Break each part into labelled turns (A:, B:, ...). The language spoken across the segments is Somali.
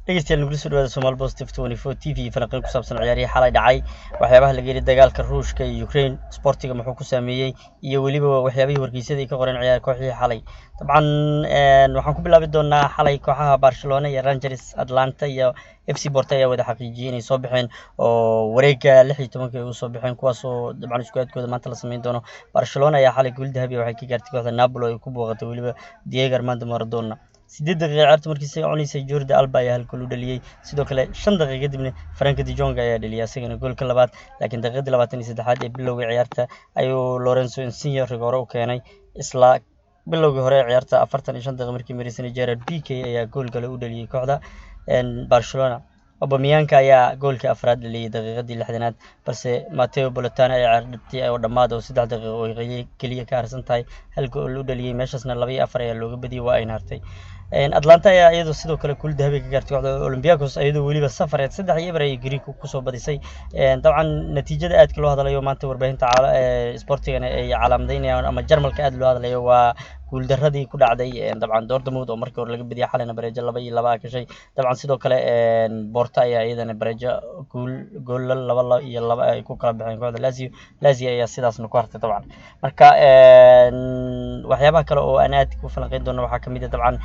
A: dhegeystayaal nagu soo dhawaada Soomaali Positive 24 TV falanqeyn ku saabsan ciyaarihii xalay dhacay waxyaabaha laga yiri dagaalka Ruushka iyo Ukraine sportiga muxuu ku saameeyay iyo waliba waxyaabihii wargeysyada ay ka qoreen ciyaar kooxihii xalay dabcan waxaan ku bilaabi doonaa xalay kooxaha Barcelona iyo Rangers Atlanta iyo FC Porto ayaa wada xaqiijiyay inay soo baxeen oo wareegga 16 ay u soo baxeen kuwaas oo dabcan isku aadkooda maanta la sameyn doono Barcelona ayaa xalay guul dahabi waxay ka gaartay kooxda Napoli oo ay ku booqatay waliba Diego Armando Maradona 8 daqiiqo ciyaarta markii ay conaysay Jordi Alba ayaa halka u dhaliyay sidoo kale 5 daqiiqo kadibna Frank de Jong ayaa dhaliyay asagana goolka labaad laakiin daqiiqadii 23aad ee bilowga ciyaarta ayuu Lorenzo Insigne rigore u keenay isla bilowgii hore ciyaarta 45 daqiiqo markii Mauricio Gerard Piqué ayaa gool kale u dhaliyay kooxda Barcelona Aubameyang ayaa goolka afraad dhaliyay daqiiqadii 60aad balse Matteo Politano ayaa ciyaartay oo dhamaad oo 3 daqiiqo oo kaliya ka harsan tahay hal gool u dhaliyay meeshasna 2-4 ayaa looga badiyay waa ay hartay Atlanta ayaa iyadoo sidoo kale kuul dahabi ka gaartay kooxda Olympiacos iyadoo waliba safareed 3-0 ay Greek ku soo badisay dabcan natiijada aad ka loo hadlayo maanta warbaahinta sportiga ay calaamadeynayaan ama Jarmalka aad loo hadlayo waa guul daradii ku dhacday dabcan Dortmund oo markii hore laga badiyay xalina bareejo 2-2 ka shay dabcan sidoo kale Porto ayaa iyadana bareejo gool 2-2 ay ku kala baxeen kooxda Lazio ayaa sidaasna ku hartay dabcan marka waxyaabaha kale oo aan aad ku falanqeyn doono waxaa kamid ah dabcan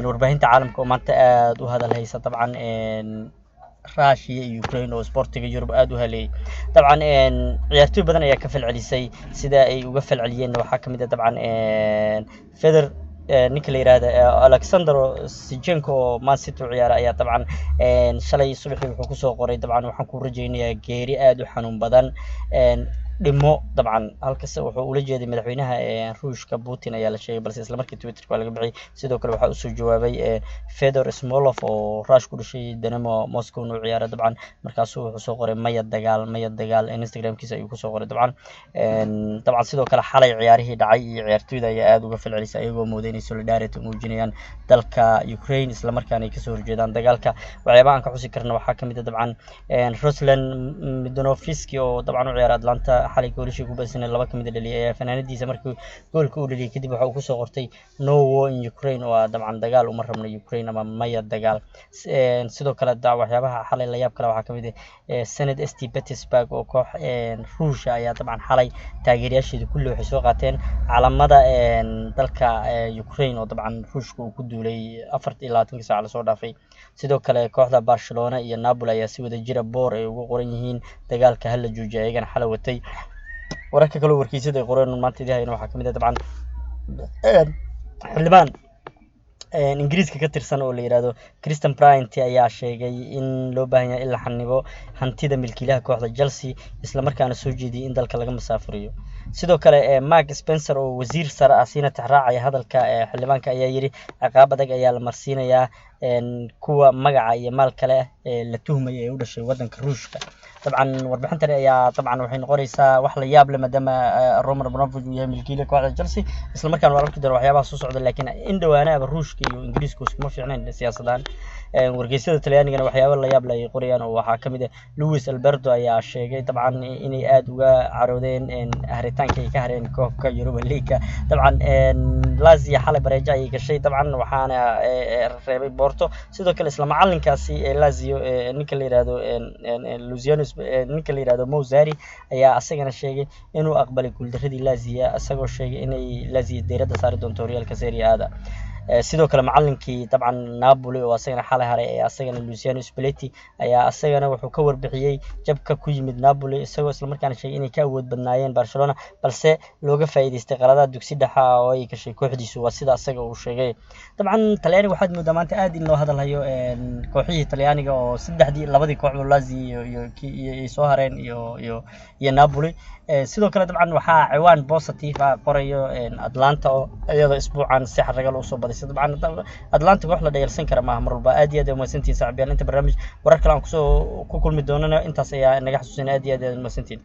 A: warbaahinta caalamka oo maanta aad u hadal haysa dabcan Russia iyo Ukraine oo sportiga Europe aad u helay dabcan ciyaartoy badan ayaa ka falcelisay sida ay uga falceliyeen waxaa kamid ah dabcan Federer ninka la yiraahdo Alexander Zinchenko oo Man City ciyaara ayaa dabcan shalay subaxii wuxuu ku soo qoray dabcan waxaan ku rajaynayaa geeri aad u xanuun badan dhimo dabcan halkaas wuxuu ula jeeday madaxweynaha Ruushka Putin ayaa la sheegay balse isla markii Twitter ka laga bixiyay sidoo kale waxa uu soo jawaabay Fedor Smolov oo Ruush ku dhashay Dynamo Moscow uu ciyaara dabcan markaas wuxuu soo qoray maya dagaal Instagram-kiisa ayuu ku soo qoray dabcan sidoo kale xalay ciyaarihii dhacay iyo ciyaartoyda ayaa aad uga falcelisay ayagoo moodeynay solidarity muujinayaan dalka Ukraine isla markaana ay ka soo horjeedaan dagaalka waxyaabaha aan ka xusi karno waxaa kamid ah dabcan Ruslan Midonovsky oo dabcan u ciyaara Atlanta xalay goolashii ku badisay 2 kamid ah dhaliyay fanaanadiisa markii goolka uu dhaliyay kadib waxa uu ku soo qortay no war in Ukraine oo dabcan dagaal uma rabno Ukraine ama maya dagaal sidoo kale waxyaabaha xalay la yaab kale waxaa kamid ah Zenit St Petersburg oo koox Ruushka ayaa dabcan xalay taageerayaasheedu kulli waxay soo qaateen calamada dalka Ukraine oo dabcan Ruushka uu ku duulay 24 saac la soo dhaafay sidoo kale kooxda Barcelona iyo Napoli ayaa si wada jira boor ay ugu qoran yihiin dagaalka hal la joojiyo ayagana xalay watay wararka kale warkiisada ay qoreen maanta idahayna waxaa kamid ah dabcan xildhibaan Ingiriiska ka tirsan oo la yiraahdo Christian Bryant ayaa sheegay in loo baahan yahay in la xanibo hantida milkiilaha kooxda Chelsea isla markaana soo jeediyay in dalka laga masaafuriyo sidoo kale Mark Spencer oo wasiir sare ah siina tixraacay hadalka xildhibaanka ayaa yiri ciqaab adag ayaa la marsiinayaa kuwa magaca iyo maal kale la tuhmay ee u dhashay wadanka Ruushka dabcan warbixintan ayaa dabcan waxay noqonaysaa wax la yaab leh maadaama Roman Abramovich uu yahay milkiilaha kooxda Chelsea isla markaana waa arki doona waxyaabaha soo socda laakiin in dhawaanaaba Ruushka iyo Ingiriisku iskuma fiicneen siyaasadan wargeysyada Talyaaniga waxyaabo la yaab leh ay qorayaan oo waxaa kamid ah Luis Alberto ayaa sheegay dabcan inay aad uga caroodeen haritaanka ay ka hareen koobka Europa League dabcan Lazio xalay bareejo ay gashay dabcan waxaana reebay Porto sidoo kale isla macalinkaasi Lazio ninka la yiraahdo Luciano ninka la yiraahdo Mozzari ayaa asagana sheegay inuu aqbalay guul daradii Lazio asagoo sheegay inay Lazio diiradda saari doonto horyaalka Serie A sidoo kale macallinkii dabcan Napoli oo asagana xalay haray asagana Luciano Spalletti ayaa asagana wuxuu ka warbixiyay jabka ku yimid Napoli isagoo isla markaana sheegay inay ka awood badnaayeen Barcelona balse looga faa'iideystay qaladaad dugsi dhexe oo ay gashay kooxdiisu waa sida asaga uu sheegay dabcan Talyaaniga waxaad moodaa maanta aad in loo hadalhayo kooxihii Talyaaniga oo labadii koox oo Lazio iyo soo hareen iyo Napoli sidoo kale dabcan waxaa ciwaan positive ah qorayo Atlanta oo iyada isbuucan si xaraga loo soo badisay dabcan Atlanta wax la dheelsan kara ma mar walba aad iyo aad u mahadsantiin saaxiibayaal inta barnaamij warar kale aan ku kulmi doonana intaas ayaa naga xasuusin aad iyo aad u mahadsantiin